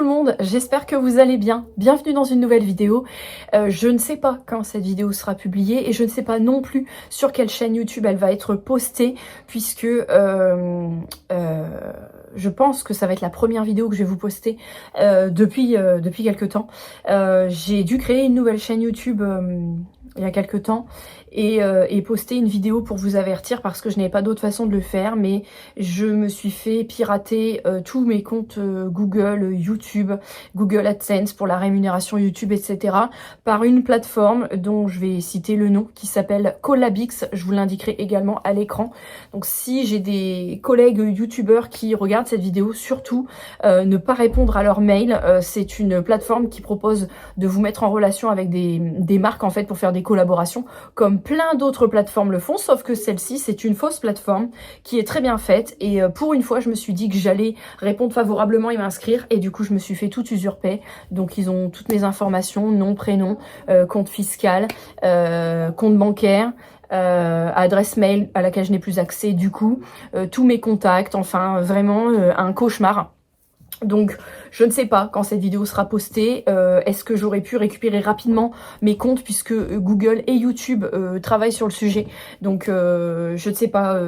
tout le monde, j'espère que vous allez bien. Bienvenue dans une nouvelle vidéo. Je ne sais pas quand cette vidéo sera publiée et je ne sais pas non plus sur quelle chaîne YouTube elle va être postée puisque je pense que ça va être la première vidéo que je vais vous poster depuis quelques temps. J'ai dû créer une nouvelle chaîne YouTube il y a quelques temps et poster une vidéo pour vous avertir parce que je n'avais pas d'autre façon de le faire, mais je me suis fait pirater tous mes comptes Google, YouTube, Google AdSense pour la rémunération YouTube, etc. par une plateforme dont je vais citer le nom qui s'appelle Collabix. Je vous l'indiquerai également à l'écran. Donc si j'ai des collègues YouTubeurs qui regardent cette vidéo, surtout ne pas répondre à leur mail. C'est une plateforme qui propose de vous mettre en relation avec des marques en fait pour faire des collaborations comme plein d'autres plateformes le font, sauf que celle-ci c'est une fausse plateforme qui est très bien faite et pour une fois je me suis dit que j'allais répondre favorablement et m'inscrire et du coup je me suis fait tout usurper. Donc ils ont toutes mes informations, nom, prénom, compte fiscal, compte bancaire, adresse mail à laquelle je n'ai plus accès du coup, tous mes contacts, enfin vraiment un cauchemar. Donc je ne sais pas quand cette vidéo sera postée, est-ce que j'aurais pu récupérer rapidement mes comptes puisque Google et YouTube travaillent sur le sujet. Donc je ne sais pas,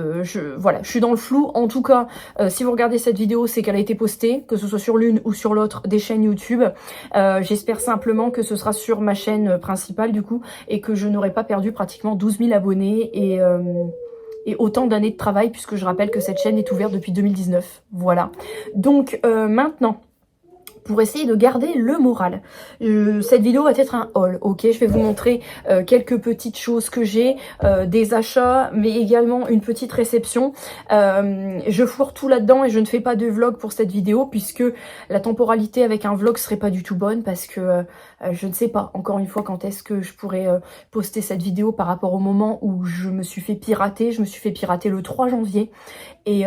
voilà, je suis dans le flou. En tout cas, si vous regardez cette vidéo, c'est qu'elle a été postée, que ce soit sur l'une ou sur l'autre des chaînes YouTube. J'espère simplement que ce sera sur ma chaîne principale du coup et que je n'aurai pas perdu pratiquement 12 000 abonnés et autant d'années de travail puisque je rappelle que cette chaîne est ouverte depuis 2019. Voilà. Donc maintenant, pour essayer de garder le moral, cette vidéo va être un haul, ok. Je vais vous montrer quelques petites choses que j'ai, des achats, mais également une petite réception. Je fourre tout là-dedans et je ne fais pas de vlog pour cette vidéo puisque la temporalité avec un vlog serait pas du tout bonne parce que je ne sais pas, encore une fois, quand est-ce que je pourrais poster cette vidéo par rapport au moment où je me suis fait pirater. Je me suis fait pirater le 3 janvier et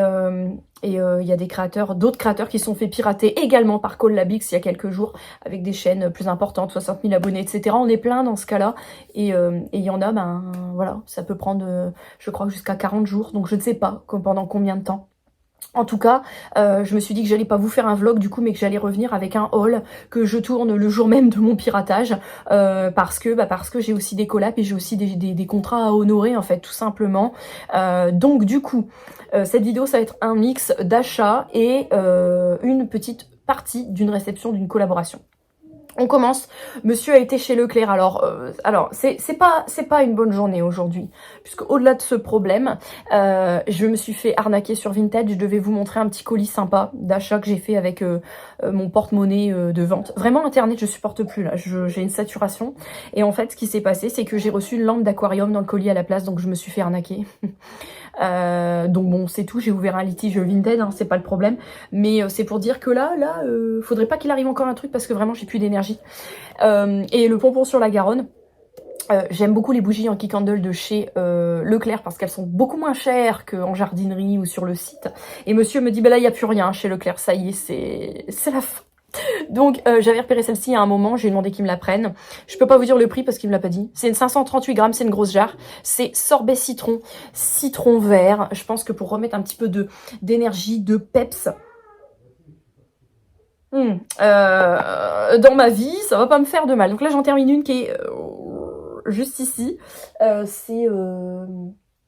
il y a d'autres créateurs qui se sont fait pirater également par Collabix il y a quelques jours avec des chaînes plus importantes, 60 000 abonnés, etc. On est plein dans ce cas-là et il y en a, ben voilà, ça peut prendre, je crois, jusqu'à 40 jours. Donc je ne sais pas pendant combien de temps. En tout cas, je me suis dit que j'allais pas vous faire un vlog du coup, mais que j'allais revenir avec un haul que je tourne le jour même de mon piratage, parce que j'ai aussi des collabs et j'ai aussi des contrats à honorer en fait, tout simplement. Donc du coup, cette vidéo ça va être un mix d'achat et une petite partie d'une réception d'une collaboration. On commence. Monsieur a été chez Leclerc. Alors c'est pas une bonne journée aujourd'hui, puisque au-delà de ce problème, je me suis fait arnaquer sur Vinted. Je devais vous montrer un petit colis sympa d'achat que j'ai fait avec mon porte-monnaie de vente. Vraiment Internet, je supporte plus là. J'ai une saturation. Et en fait, ce qui s'est passé, c'est que j'ai reçu une lampe d'aquarium dans le colis à la place, donc je me suis fait arnaquer. Donc bon, c'est tout, j'ai ouvert un litige Vinted, hein, c'est pas le problème, mais c'est pour dire que là, faudrait pas qu'il arrive encore un truc parce que vraiment j'ai plus d'énergie. Et le pompon sur la Garonne, j'aime beaucoup les bougies Yankee Candle de chez Leclerc parce qu'elles sont beaucoup moins chères qu'en jardinerie ou sur le site. Et monsieur me dit, bah là il y a plus rien chez Leclerc, ça y est, c'est la fin. Donc j'avais repéré celle-ci à un moment, j'ai demandé qu'ils me la prennent. Je peux pas vous dire le prix parce qu'il me l'a pas dit. C'est une 538 grammes, c'est une grosse jarre. C'est sorbet citron, citron vert. Je pense que pour remettre un petit peu d'énergie, de peps dans ma vie, ça va pas me faire de mal. Donc là j'en termine une qui est juste ici. C'est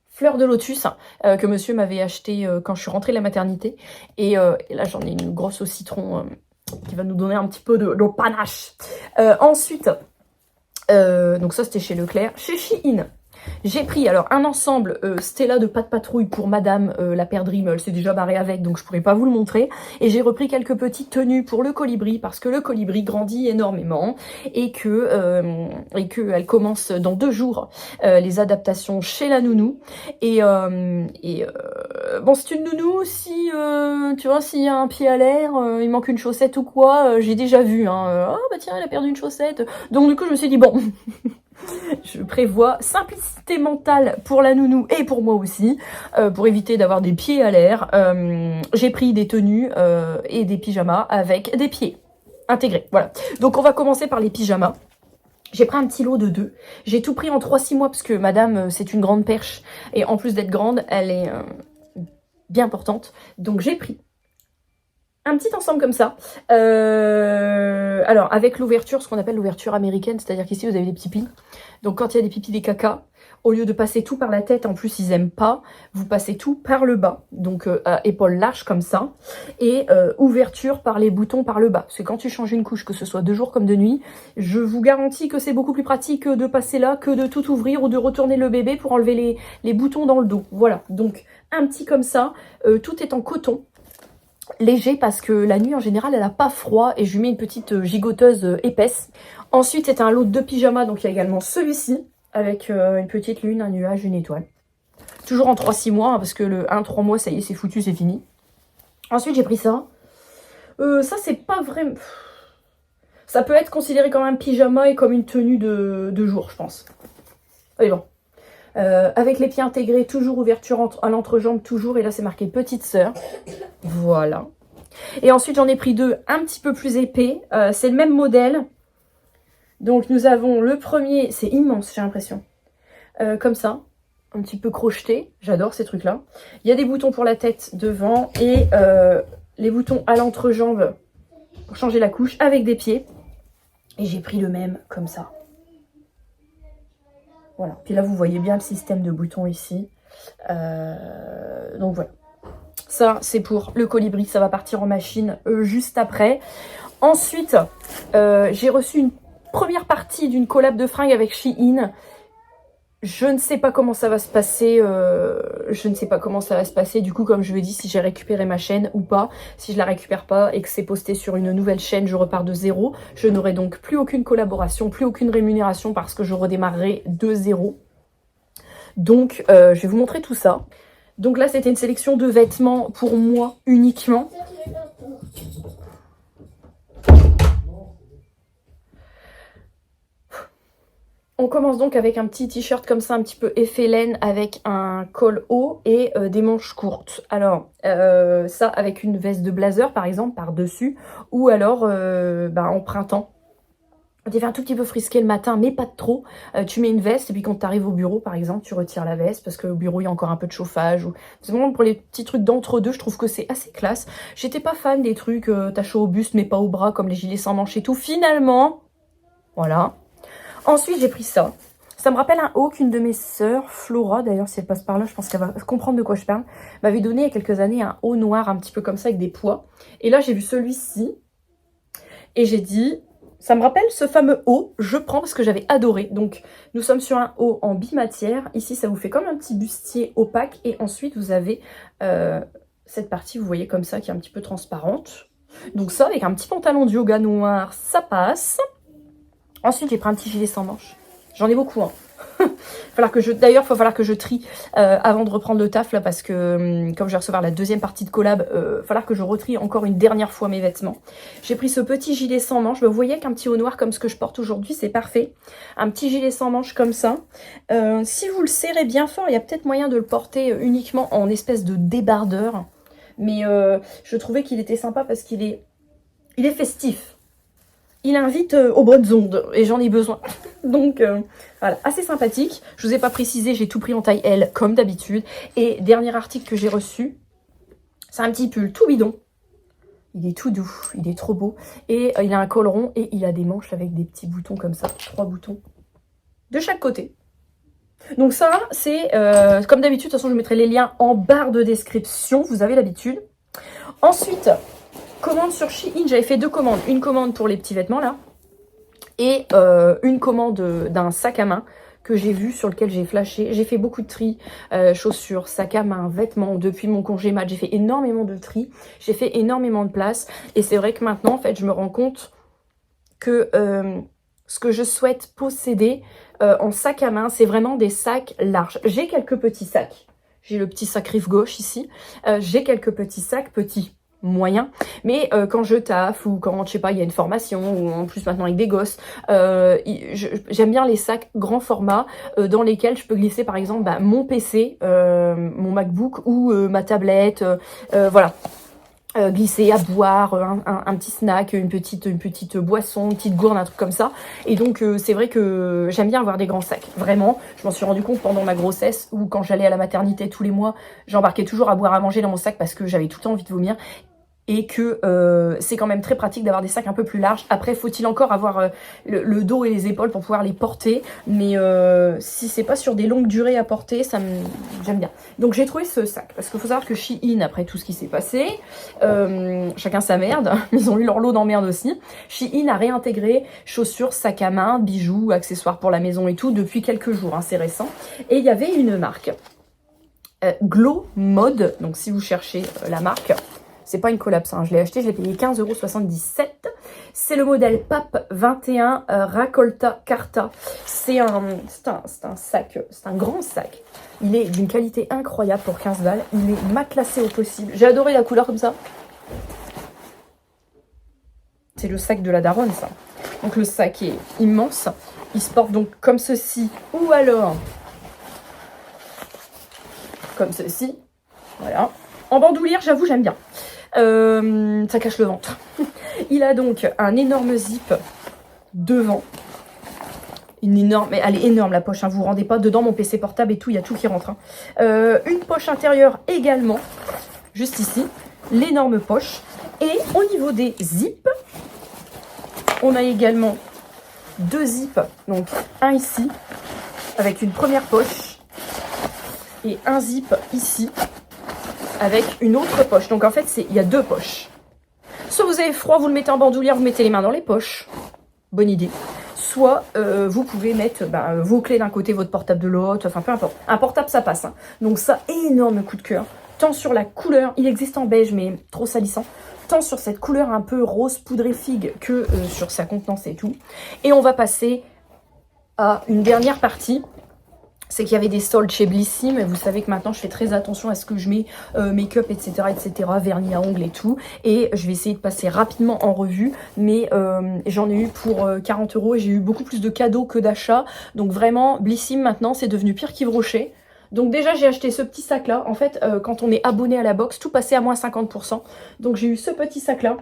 fleur de lotus que monsieur m'avait acheté quand je suis rentrée de la maternité. Et là j'en ai une grosse au citron qui va nous donner un petit peu de panache. Ensuite, donc ça c'était chez Leclerc. Chez Shein, j'ai pris alors un ensemble Stella de pâte patrouille pour madame la perdrix, mais elle s'est déjà barrée avec, donc je pourrais pas vous le montrer. Et j'ai repris quelques petites tenues pour le colibri, parce que le colibri grandit énormément et que elle commence dans 2 jours les adaptations chez la nounou. Et bon, c'est une nounou, si tu vois, s'il y a un pied à l'air, il manque une chaussette ou quoi, j'ai déjà vu, hein, oh bah tiens, elle a perdu une chaussette. Donc du coup je me suis dit bon, je prévois simplicité mentale pour la nounou et pour moi aussi, pour éviter d'avoir des pieds à l'air. J'ai pris des tenues et des pyjamas avec des pieds intégrés. Voilà. Donc on va commencer par les pyjamas. J'ai pris un petit lot de 2. J'ai tout pris en 3-6 mois parce que madame, c'est une grande perche. Et en plus d'être grande, elle est bien portante. Donc j'ai pris un petit ensemble comme ça. Alors, avec l'ouverture, ce qu'on appelle l'ouverture américaine, c'est-à-dire qu'ici, vous avez des petits plis. Donc, quand il y a des pipis, des caca, au lieu de passer tout par la tête, en plus, ils aiment pas, vous passez tout par le bas. Donc, épaules larges comme ça. Et ouverture par les boutons par le bas. Parce que quand tu changes une couche, que ce soit de jour comme de nuit, je vous garantis que c'est beaucoup plus pratique de passer là que de tout ouvrir ou de retourner le bébé pour enlever les boutons dans le dos. Voilà. Donc, un petit comme ça. Tout est en coton. Léger parce que la nuit en général elle a pas froid et je lui mets une petite gigoteuse épaisse. Ensuite c'est un lot de pyjamas, donc il y a également celui-ci avec une petite lune, un nuage, une étoile. Toujours en 3-6 mois hein, parce que le 1-3 mois ça y est c'est foutu, c'est fini. Ensuite j'ai pris ça. Ça c'est pas vrai. Ça peut être considéré comme un pyjama et comme une tenue de jour je pense. Mais bon. Avec les pieds intégrés, toujours ouverture à l'entrejambe, toujours. Et là, c'est marqué petite sœur. Voilà. Et ensuite, j'en ai pris deux un petit peu plus épais. C'est le même modèle. Donc, nous avons le premier. C'est immense, j'ai l'impression. Comme ça. Un petit peu crocheté. J'adore ces trucs-là. Il y a des boutons pour la tête devant. Et les boutons à l'entrejambe pour changer la couche avec des pieds. Et j'ai pris le même comme ça. Voilà, puis là vous voyez bien le système de boutons ici. Donc voilà. Ça c'est pour le colibri, ça va partir en machine juste après. Ensuite, j'ai reçu une première partie d'une collab de fringues avec Shein. Je ne sais pas comment ça va se passer. Du coup, comme je vous ai dit, si j'ai récupéré ma chaîne ou pas. Si je la récupère pas et que c'est posté sur une nouvelle chaîne, je repars de zéro. Je n'aurai donc plus aucune collaboration, plus aucune rémunération parce que je redémarrerai de zéro. Donc, je vais vous montrer tout ça. Donc là, c'était une sélection de vêtements pour moi uniquement. On commence donc avec un petit t-shirt comme ça, un petit peu effet laine, avec un col haut et des manches courtes. Alors, ça avec une veste de blazer, par exemple, par-dessus. Ou alors, en printemps. Tu fais un tout petit peu frisqué le matin, mais pas de trop. Tu mets une veste, et puis quand tu arrives au bureau, par exemple, tu retires la veste, parce qu'au bureau, il y a encore un peu de chauffage. C'est vraiment pour les petits trucs d'entre-deux, je trouve que c'est assez classe. J'étais pas fan des trucs, t'as chaud au buste, mais pas au bras, comme les gilets sans manches et tout. Finalement, voilà. Ensuite, j'ai pris ça. Ça me rappelle un haut qu'une de mes sœurs, Flora, d'ailleurs, si elle passe par là, je pense qu'elle va comprendre de quoi je parle, m'avait donné il y a quelques années un haut noir un petit peu comme ça avec des pois. Et là, j'ai vu celui-ci. Et j'ai dit, ça me rappelle ce fameux haut, je prends parce que j'avais adoré. Donc, nous sommes sur un haut en bimatière. Ici, ça vous fait comme un petit bustier opaque. Et ensuite, vous avez cette partie, vous voyez, comme ça, qui est un petit peu transparente. Donc ça, avec un petit pantalon de yoga noir, ça passe. Ensuite, j'ai pris un petit gilet sans manches. J'en ai beaucoup, hein. D'ailleurs, il va falloir que je trie avant de reprendre le taf, là, parce que comme je vais recevoir la deuxième partie de collab, il va falloir que je retrie encore une dernière fois mes vêtements. J'ai pris ce petit gilet sans manches. Vous voyez qu'un petit haut noir comme ce que je porte aujourd'hui, c'est parfait. Un petit gilet sans manches comme ça. Si vous le serrez bien fort, il y a peut-être moyen de le porter uniquement en espèce de débardeur. Mais je trouvais qu'il était sympa parce qu'il est festif. Il invite aux bonnes ondes et j'en ai besoin. Donc voilà, assez sympathique. Je vous ai pas précisé, j'ai tout pris en taille L comme d'habitude. Et dernier article que j'ai reçu, c'est un petit pull tout bidon. Il est tout doux, il est trop beau. Et il a un col rond et il a des manches avec des petits boutons comme ça, 3 boutons de chaque côté. Donc ça, c'est comme d'habitude, de toute façon je mettrai les liens en barre de description, vous avez l'habitude. Ensuite, commande sur Shein, j'avais fait 2 commandes. Une commande pour les petits vêtements là. Et une commande d'un sac à main que j'ai vu, sur lequel j'ai flashé. J'ai fait beaucoup de tri, chaussures, sac à main, vêtements. Depuis mon congé mat, j'ai fait énormément de tri. J'ai fait énormément de place. Et c'est vrai que maintenant, en fait, je me rends compte que ce que je souhaite posséder en sac à main, c'est vraiment des sacs larges. J'ai quelques petits sacs. J'ai le petit sac rive gauche ici. J'ai quelques petits sacs petits. Moyen, mais quand je taffe ou quand je sais pas il y a une formation ou en plus maintenant avec des gosses, j'aime bien les sacs grand format dans lesquels je peux glisser par exemple mon PC, mon MacBook ou ma tablette, voilà. Glisser à boire, un petit snack, une petite boisson, une petite gourde, un truc comme ça. Et donc c'est vrai que j'aime bien avoir des grands sacs. Vraiment, je m'en suis rendu compte pendant ma grossesse ou quand j'allais à la maternité tous les mois, j'embarquais toujours à boire à manger dans mon sac parce que j'avais tout le temps envie de vomir. et que c'est quand même très pratique d'avoir des sacs un peu plus larges. Après, faut-il encore avoir le dos et les épaules pour pouvoir les porter, mais si c'est pas sur des longues durées à porter, j'aime bien. Donc j'ai trouvé ce sac, parce qu'il faut savoir que Shein, après tout ce qui s'est passé, chacun sa merde, ils ont eu leur lot d'emmerde aussi, Shein a réintégré chaussures, sacs à main, bijoux, accessoires pour la maison et tout depuis quelques jours, hein, c'est récent. Et il y avait une marque, Glow Mode, donc si vous cherchez la marque, c'est pas une collapse, hein. Je l'ai acheté, je l'ai payé 15,77 €. C'est le modèle PAP 21 Raccolta Carta. C'est un sac, c'est un grand sac. Il est d'une qualité incroyable pour 15 balles. Il est matelassé au possible. J'ai adoré la couleur comme ça. C'est le sac de la daronne, ça. Donc le sac est immense. Il se porte donc comme ceci, ou alors comme ceci. Voilà. En bandoulière, j'avoue, j'aime bien. Ça cache le ventre. Il a donc un énorme zip devant. Une énorme, mais elle est énorme la poche, hein, vous vous rendez pas, dedans mon PC portable et tout, il y a tout qui rentre. Hein. Une poche intérieure également, juste ici, l'énorme poche. Et au niveau des zips, on a également deux zips, donc un ici, avec une première poche, et un zip ici, avec une autre poche. Donc en fait, il y a deux poches. Soit vous avez froid, vous le mettez en bandoulière, vous mettez les mains dans les poches. Bonne idée. Soit vous pouvez mettre vos clés d'un côté, votre portable de l'autre, enfin peu importe. Un portable, ça passe. Hein. Donc ça, énorme coup de cœur. Tant sur la couleur, il existe en beige, mais trop salissant. Tant sur cette couleur un peu rose poudrée figue que sur sa contenance et tout. Et on va passer à une dernière partie. C'est qu'il y avait des soldes chez Blissim, et vous savez que maintenant je fais très attention à ce que je mets, make-up, etc., vernis à ongles et tout, et je vais essayer de passer rapidement en revue, mais j'en ai eu pour 40 € et j'ai eu beaucoup plus de cadeaux que d'achats, donc vraiment Blissim maintenant c'est devenu pire qu'Yves Rocher. Donc déjà j'ai acheté ce petit sac là, en fait quand on est abonné à la box, tout passait à moins 50%, donc j'ai eu ce petit sac là,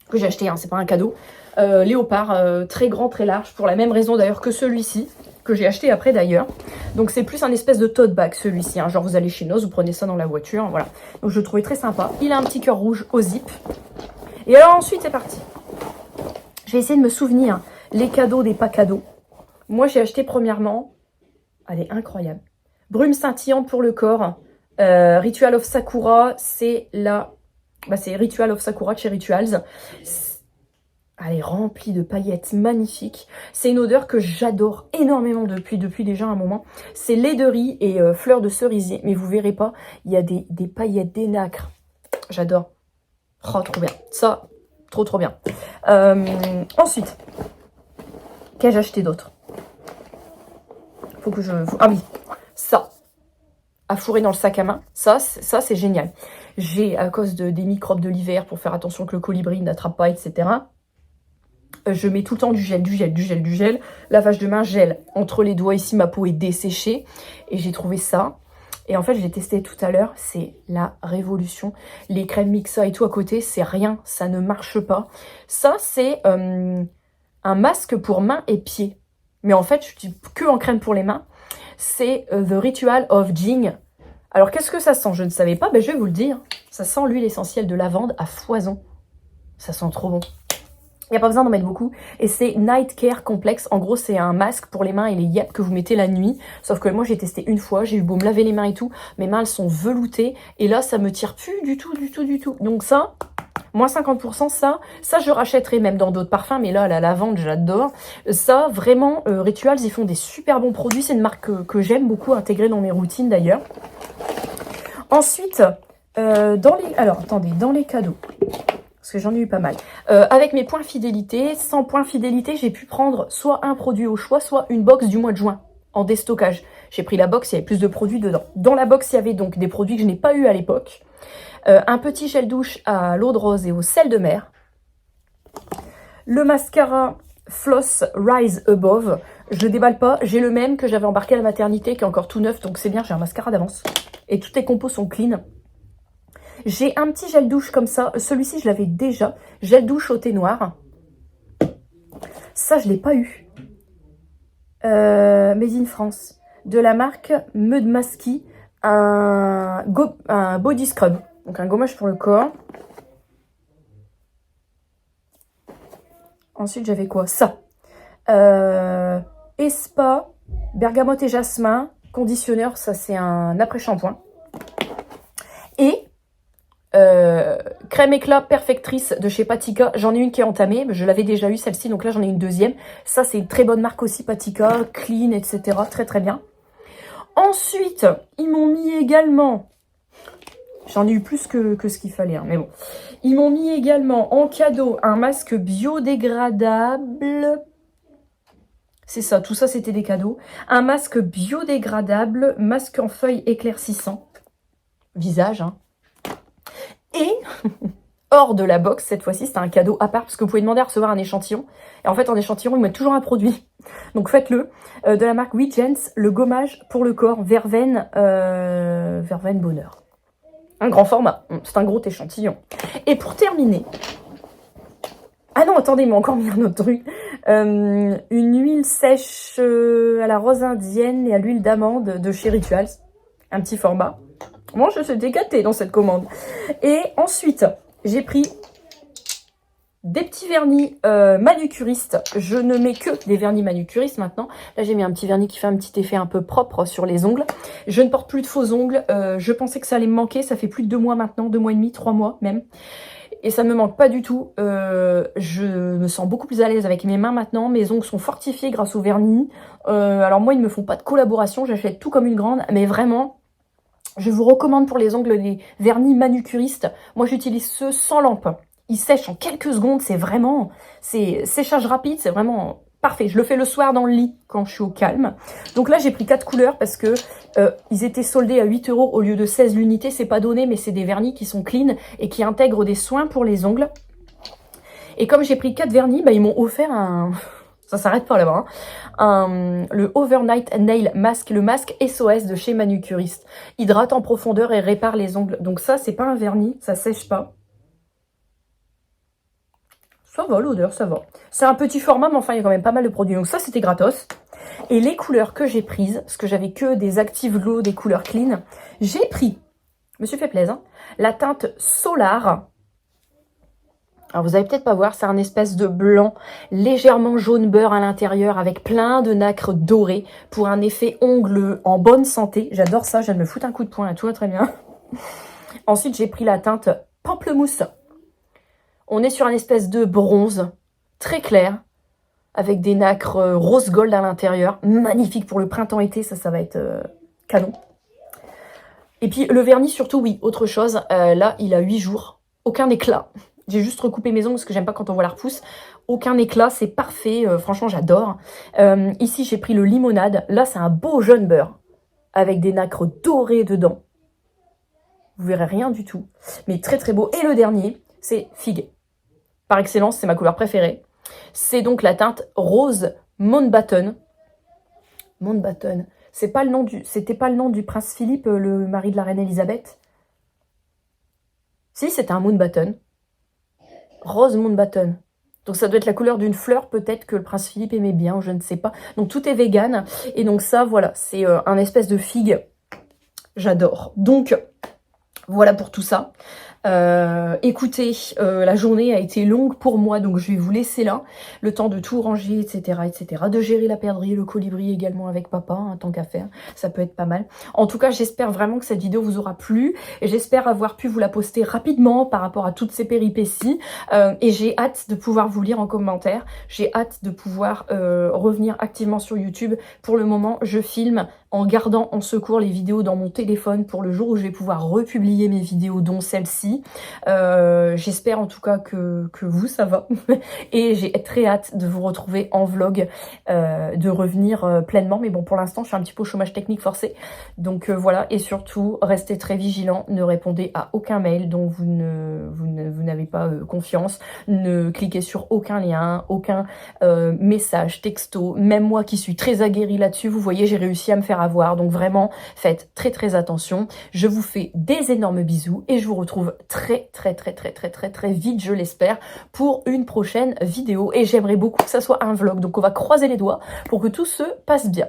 que j'ai acheté, hein, c'est pas un cadeau, léopard, très grand, très large, pour la même raison d'ailleurs que celui-ci, que j'ai acheté après d'ailleurs. Donc c'est plus un espèce de tote bag celui-ci, hein. Genre vous allez chez Noz, vous prenez ça dans la voiture, voilà. Donc je le trouvais très sympa. Il a un petit cœur rouge au zip. Et alors ensuite c'est parti. Je vais essayer de me souvenir les cadeaux des pas cadeaux. Moi j'ai acheté premièrement, elle est incroyable, brume scintillante pour le corps, Ritual of Sakura, c'est la... c'est Ritual of Sakura de chez Rituals. Elle est remplie de paillettes magnifiques. C'est une odeur que j'adore énormément depuis déjà un moment. C'est lait de riz et fleurs de cerisier. Mais vous verrez pas, il y a des paillettes, des nacres. J'adore. Oh, trop bien. Ça, trop bien. Ensuite, qu'ai-je acheté d'autre? Faut que je... Ah oui, ça. À fourrer dans le sac à main. Ça c'est génial. J'ai, à cause des microbes de l'hiver, pour faire attention que le colibri n'attrape pas, etc., je mets tout le temps du gel. Lavage de main, gel. Entre les doigts ici, ma peau est desséchée. Et j'ai trouvé ça. Et en fait, je l'ai testé tout à l'heure. C'est la révolution. Les crèmes Mixa et tout à côté, c'est rien. Ça ne marche pas. Ça, c'est un masque pour mains et pieds. Mais en fait, je dis que en crème pour les mains. C'est The Ritual of Jing. Alors, qu'est-ce que ça sent? Je ne savais pas. Ben, je vais vous le dire. Ça sent l'huile essentielle de lavande à foison. Ça sent trop bon. Il n'y a pas besoin d'en mettre beaucoup. Et c'est Night Care Complex. En gros, c'est un masque pour les mains et les yeux que vous mettez la nuit. Sauf que moi, j'ai testé une fois. J'ai eu beau me laver les mains et tout. Mes mains, elles sont veloutées. Et là, ça me tire plus du tout. Donc ça, moins 50%, ça je rachèterai même dans d'autres parfums. Mais là, la lavande, j'adore. Ça, vraiment, Rituals, ils font des super bons produits. C'est une marque que j'aime beaucoup, intégrée dans mes routines d'ailleurs. Ensuite, dans les cadeaux. Parce que j'en ai eu pas mal. Avec mes points fidélité, sans points fidélité, j'ai pu prendre soit un produit au choix, soit une box du mois de juin en déstockage. J'ai pris la box, il y avait plus de produits dedans. Dans la box, il y avait donc des produits que je n'ai pas eu à l'époque. Un petit gel douche à l'eau de rose et au sel de mer. Le mascara Floss Rise Above. Je le déballe pas, j'ai le même que j'avais embarqué à la maternité, qui est encore tout neuf, donc c'est bien, j'ai un mascara d'avance. Et toutes les compos sont clean. J'ai un petit gel douche comme ça. Celui-ci, je l'avais déjà. Gel douche au thé noir. Ça, je ne l'ai pas eu. Made in France. De la marque Meud Maski. Un body scrub. Donc, un gommage pour le corps. Ensuite, j'avais quoi? Ça. Espa, bergamote et jasmin, conditionneur, ça c'est un après-shampoing. Et crème éclat perfectrice de chez Patika. J'en ai une qui est entamée, je l'avais déjà eu celle-ci, donc là j'en ai une deuxième. Ça c'est une très bonne marque aussi, Patika, clean, etc. Très très bien. Ensuite, ils m'ont mis également... J'en ai eu plus que ce qu'il fallait, hein, mais bon. Ils m'ont mis également en cadeau un masque biodégradable. C'est ça, tout ça c'était des cadeaux. Un masque biodégradable, masque en feuilles éclaircissant. Visage, hein. Et, hors de la box, cette fois-ci, c'était un cadeau à part, parce que vous pouvez demander à recevoir un échantillon. Et en fait, en échantillon, ils mettent toujours un produit. Donc faites-le. De la marque Wegens, le gommage pour le corps, verveine, verveine bonheur. Un grand format, c'est un gros échantillon. Et pour terminer... Ah non, attendez, il m'a encore mis un autre truc. Une huile sèche à la rose indienne et à l'huile d'amande de chez Rituals. Un petit format. Moi, je suis gâtée dans cette commande. Et ensuite, j'ai pris des petits vernis manucuristes. Je ne mets que des vernis manucuristes maintenant. Là, j'ai mis un petit vernis qui fait un petit effet un peu propre sur les ongles. Je ne porte plus de faux ongles. Je pensais que ça allait me manquer. Ça fait plus de 2 mois maintenant, 2 mois et demi, 3 mois même. Et ça ne me manque pas du tout. Je me sens beaucoup plus à l'aise avec mes mains maintenant. Mes ongles sont fortifiés grâce au vernis. Alors moi, ils ne me font pas de collaboration. J'achète tout comme une grande. Mais vraiment... Je vous recommande pour les ongles les vernis manucuristes. Moi, j'utilise ceux sans lampe. Ils sèchent en quelques secondes. C'est vraiment... C'est séchage rapide. C'est vraiment parfait. Je le fais le soir dans le lit quand je suis au calme. Donc là, j'ai pris 4 couleurs parce que ils étaient soldés à 8 € au lieu de 16 l'unité. C'est pas donné, mais c'est des vernis qui sont clean et qui intègrent des soins pour les ongles. Et comme j'ai pris 4 vernis, bah, ils m'ont offert un... Ça s'arrête pas là-bas. Hein. Le Overnight Nail Mask, le masque SOS de chez Manucuriste. Hydrate en profondeur et répare les ongles. Donc ça, c'est pas un vernis, ça sèche pas. Ça va, l'odeur, ça va. C'est un petit format, mais enfin, il y a quand même pas mal de produits. Donc ça, c'était gratos. Et les couleurs que j'ai prises, parce que j'avais que des Active Glow, des couleurs clean, j'ai pris, je me suis fait plaisir, la teinte Solar. Alors vous allez peut-être pas voir, c'est un espèce de blanc légèrement jaune beurre à l'intérieur avec plein de nacre dorée pour un effet ongle en bonne santé. J'adore ça, je viens de me foutre un coup de poing là, tout va très bien. Ensuite j'ai pris la teinte pamplemousse. On est sur un espèce de bronze très clair avec des nacres rose gold à l'intérieur. Magnifique pour le printemps-été, ça va être canon. Et puis le vernis surtout, oui, autre chose, là il a 8 jours, aucun éclat. J'ai juste recoupé mes ongles parce que j'aime pas quand on voit la repousse. Aucun éclat, c'est parfait. Franchement, j'adore. Ici, j'ai pris le limonade. Là, c'est un beau jaune beurre avec des nacres dorées dedans. Vous verrez rien du tout. Mais très, très beau. Et le dernier, c'est figue. Par excellence, c'est ma couleur préférée. C'est donc la teinte rose Mountbatten. Mountbatten. C'était pas le nom du prince Philippe, le mari de la reine Elisabeth. Si, c'était un Mountbatten. Rose Mountbatten. Donc ça doit être la couleur d'une fleur peut-être que le prince Philippe aimait bien, ou je ne sais pas. Donc tout est vegan. Et donc ça, voilà, c'est un espèce de figue. J'adore. Donc voilà pour tout ça. Écoutez, la journée a été longue pour moi, donc je vais vous laisser là. Le temps de tout ranger, etc., etc. De gérer la perdrix, le colibri également avec papa, hein, tant qu'à faire. Ça peut être pas mal. En tout cas, j'espère vraiment que cette vidéo vous aura plu. J'espère avoir pu vous la poster rapidement par rapport à toutes ces péripéties. Et j'ai hâte de pouvoir vous lire en commentaire. J'ai hâte de pouvoir revenir activement sur YouTube. Pour le moment, je filme en gardant en secours les vidéos dans mon téléphone pour le jour où je vais pouvoir republier mes vidéos, dont celle-ci. J'espère en tout cas que vous, ça va. Et j'ai très hâte de vous retrouver en vlog, de revenir pleinement. Mais bon, pour l'instant, je suis un petit peu au chômage technique forcé. Donc voilà, et surtout, restez très vigilants. Ne répondez à aucun mail dont vous n'avez pas confiance. Ne cliquez sur aucun lien, aucun message, texto. Même moi qui suis très aguerrie là-dessus, vous voyez, j'ai réussi à me faire avoir. Donc vraiment, faites très très attention. Je vous fais des énormes bisous et je vous retrouve très vite, je l'espère, pour une prochaine vidéo. Et j'aimerais beaucoup que ça soit un vlog. Donc on va croiser les doigts pour que tout se passe bien.